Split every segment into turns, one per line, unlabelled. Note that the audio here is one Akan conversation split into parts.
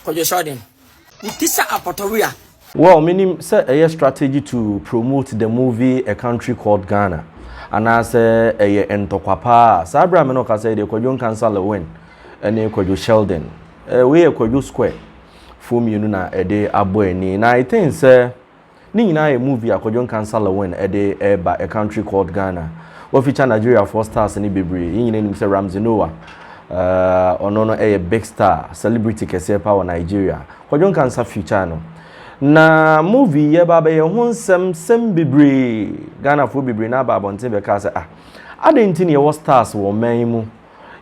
Kwadwo Sheldon. Utisa apotoria.
Well, meaning say a strategy to promote the movie A Country Called Ghana. And I say a entokwapa. Sabra me no ka say the Kwadwo Nkansah win. Ene Kwadwo Sheldon. We a Kwadwo Square. Fum you na ede aboy ni. Na I think say ni na a movie a Kwadwo Nkansah win ede A Country Called Ghana. We feature Nigeria 4 stars ni bebre. Yin ni say Ramsey Noah. Ono a big star celebrity kese pa Nigeria. Kwadwo Nkansah feature no. Na movie ye baba ye ho sem bebre Ghana fo bebre na ba bonte be ka say adenti ye wo stars wo man mu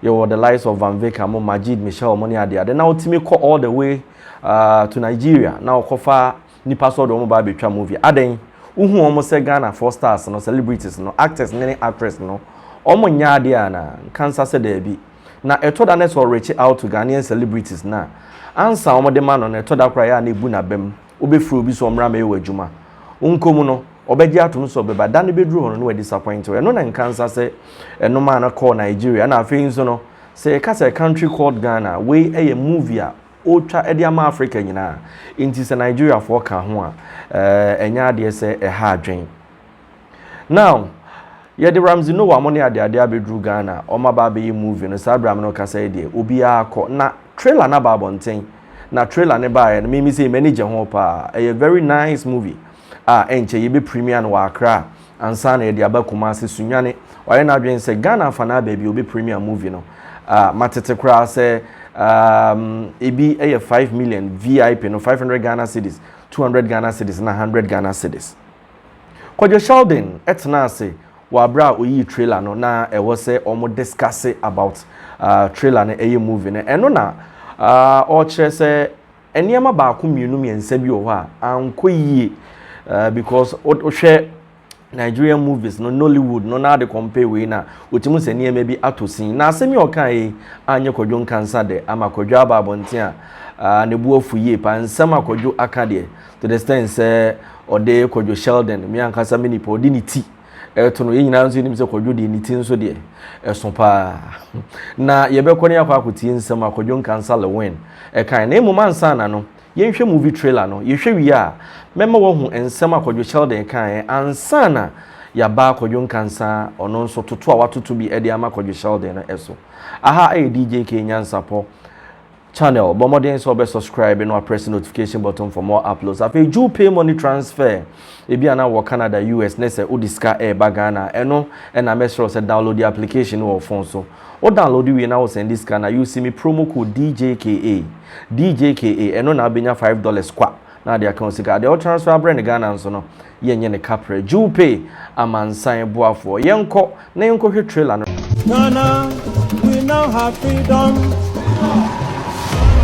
ye wo the likes of Van Veka mo Majid Michelle money ade na ultimate call all the way to Nigeria na okofa nipa so do mo ba betwa movie aden uhu omo say Ghana 4 stars no celebrities no actors ne actress no omo nya ade ana Nkansah say there bi na eto da net so reach out to Ghanaian celebrities na ansa omo de man no eto da kra ya na ebu na bem obefuru bi so mra me wadwuma unkomu no obeji atum so beba dan bedru hono no we disappoint we no na Nkansah say eno man na call Nigeria na afin so no say ka say country called Ghana we a movie a otwa ede ama Africa nyina inti say Nigeria for ka ho a enya ade say ha adwen now ye de Ramsey Noah money ade abedru Ghana o ma ba be movie no sabra me no ka say de obi akọ na trailer na ba bonten na trailer ne ba and me say manager ho pa a very nice movie enche ye be premiere no Accra ansa na ye de abakuma se sunwane wale na adwen say Ghana fa na baby obi premiere movie no matete kra say ebi 5 million VIP no 500 Ghana cedis 200 Ghana cedis na 100 Ghana cedis Kwadwo Sheldon etna say wa bra oyi trailer no na e wo say omo discuss about trailer na movie no eno na or say eniema ba ku mienu miensa bi o ho a anko yie because o share Nigerian movies no Nollywood no na de compare we na otimu se niema bi atosin na asemi o kan yi anye Kwadwo Nkansah de ama Kwadwo ababonten a ne bu ofu yie pa nsema Kwadwo aka de to the extent say o de Kwadwo Sheldon mi ankasa mini po di ni ti to no yina nso nim se Kwadwo de ni ti nso de eso pa na ye be koni akwa akuti nsema Kwadwo Nkansah le win kan na emumansa na no ye hwe movie trailer no ye hwe wi a mema wo hu ensema Kwadwo Sheldon kan ansa na ya ba Kwadwo Nkansah ono nso toto a watoto bi ede ama Kwadwo Sheldon no eso aha Djka nyansapo channel bomodin so be subscribe and press notification button for more uploads afi you pay money transfer ebi ana wo Canada US na say odiska Ghana eno na mesro say download the application or phone so o download we na wo send this kana you see me promo code DJKA eno na benya $5 kwa na the account sika the transfer brand Ghana nso no yenye ne capre you pay amansan boafo yenko na yenko hwe trailer no
Ghana we now have freedom.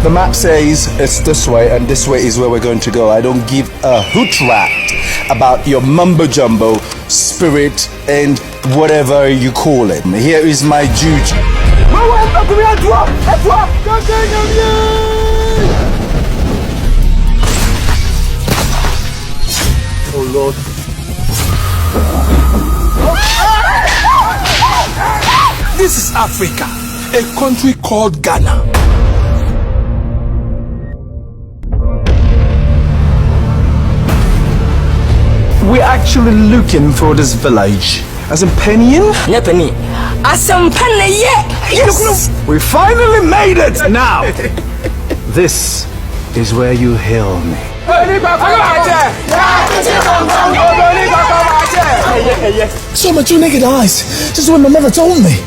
The map says it's this way and this way is where we're going to go. I don't give a hoot rat about your mumbo jumbo, spirit and whatever you call it. Here is my duty.
Oh Lord. This is Africa, a country called Ghana.
We're actually looking for this village. As in Penny Inn?
Yeah, Penny. Asam Penny, yes.
We finally made it! Now, this is where you hail me.
Saw my 2 naked eyes. This is what my mother told me.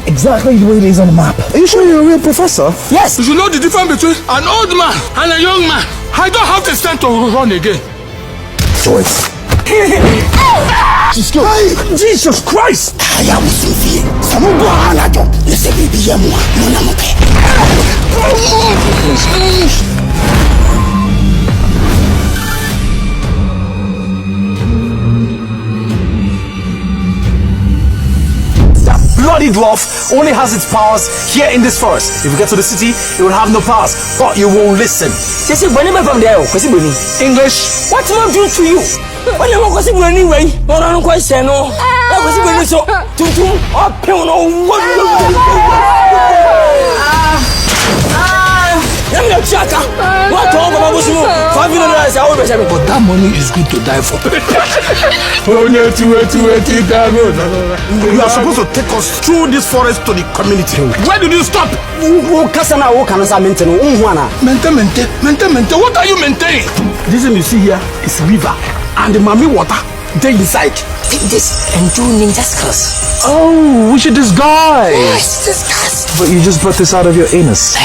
Exactly the way it is on the map.
Are you sure you're a real professor?
Yes.
You should know the difference between an old man and a young man. I don't have the strength to run again.
Choice.
Jesus Christ!
I am Sophie. Samubo Hanajo. You say baby Yamwa. Monamoke.
Bloody dwarf only has its powers here in this forest. If you get to the city, it will have no powers, but you won't listen. English?
What am I doing to you? When you walk anyway, no one question. No, I was going so to up. me the Djka. What talk about $5 million?
But that money is good to die for.
You
are supposed to take us through this forest to the community.
Where did you stop?
Maintain.
What are you maintaining?
This thing you see here is river and the mommy water. They inside.
Take this and do ninja skills.
Oh, we should disguise.
Yes, discuss.
But you just brought this out of your anus.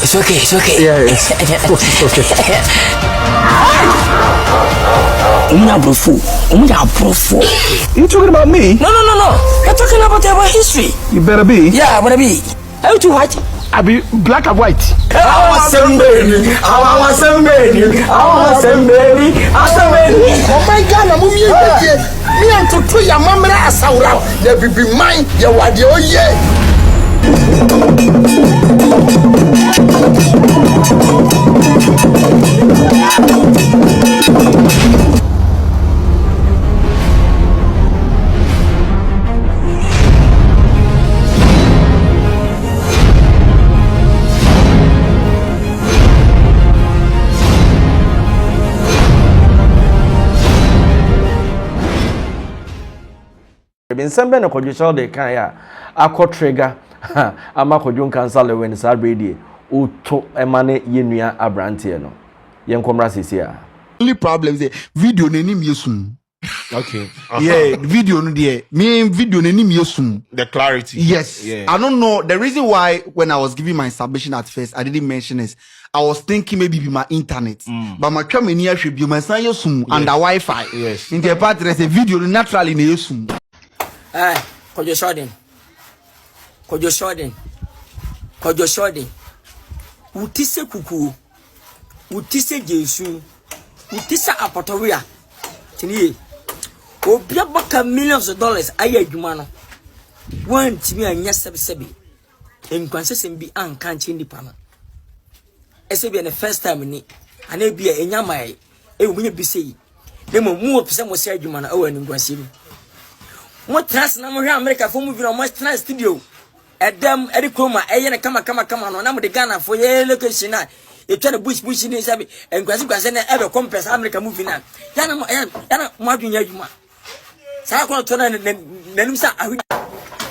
It's okay, it's okay.
Yeah, it's okay. You talking about me?
No. You're talking about our history.
You better be.
Yeah, I wanna be. Are you too white?
I be black and white.
Oh
my God, I'm me and to put your mama ass out. There be mine, your wadi, oh yeah.
Sembe na Kwadwo Sheldon kan ya akọ trigger ama Kwadwo Nkansah lewen sa bredi uto emane yenua abrante no yenkomra sisi a
only problem is video nenim yesum.
Okay.
Yeah, video no there. Me video nenim yesum.
The clarity.
Yes.
Yeah.
I don't know the reason why when I was giving my submission at first I didn't mention this. I was thinking maybe be my internet. But my camera should be my son yesum under Wi-Fi.
Yes.
In the part there's a video naturally in yesum.
Kwadwo Sheldon. Utise kuku. Utise Jesu. Utise apotowia. Tiniye. Obia baka millions of dollars aye adwuma no. Wan timi anya sebi. Nkansah sembi anka nche ndipa no. Ese be the first time ni. Ana bia enya mai. Omunye bisei. Demo mu opese mo se adwuma no awa Nkansah bi. Mo trans na mo hwe America fo movie no mo trans studio edem edi kroma eye ne kama no na mo de Ghana fo ye location na etwa de bush ni sabi Nkansah na ebe compass America movie na yana mo adwenya adwuma sa ko to na nanim sa ahudi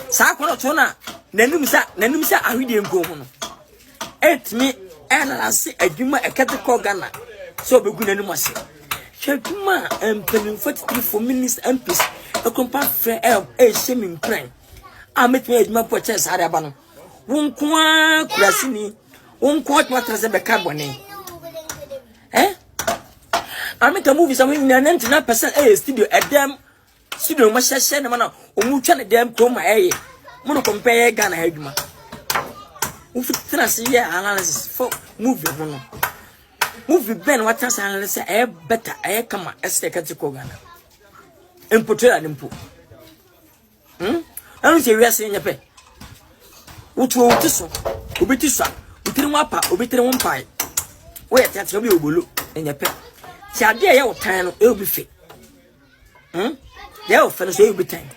sa ko to na nanim sa ahudi enko ho no etmi analyze adwuma ekete ko Ghana so be gu nanim ase adwuma empenin 43 minutes MPs a compa friend shaming friend. I met me my purchase Arabano. Won't quite Crasini, won't quite matters a carbone. I make a movie somewhere in 99% studio at them studio must send a man or mutual damn to my eye. Mono compare Ghana Hedma. Ufit analysis for movie. Movie Ben, what else analysis better I come as a Ghana. Importer and import. I don't say we are saying a pay. Utu ubitisa, utinwapa, ubitone pie. Wait, that's your bulu in your pet. Sadia, your time will be fit. They'll finish will be time.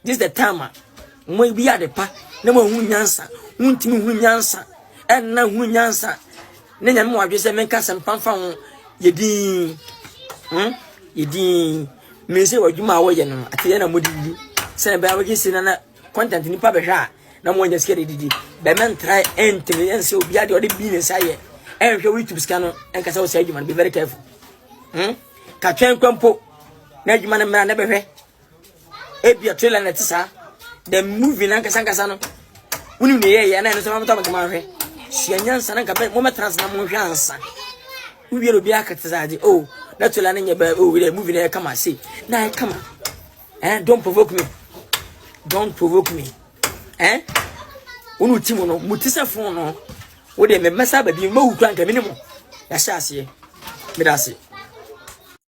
This the timer. When we are the pa, no more Nkansah, won't me Nkansah, and now Nkansah. Then more just a Nkansah and Pamphon, ye Yedi me say what you ma way no ati na modi say ba we gisi na content ni pa be hwa na mo nya sike didi be men try entry and say obi ade odi business aye en hwe YouTube scan no Nkansah wo say adwuma be very careful ka twen kwampo na adwuma na mra na be hwe e bia trailer na tisa the movie na Nkansah no woni ne ye na no so ma to ma hwe hia na ka be mo trans na mo hwe ansa we will be akatzaji oh that's all anya ba oh we movie na come say na come don't provoke me unu timo no mutisa phone no wo de me mesa ba bi ma wu kran ka minimo ya sha ase me da ase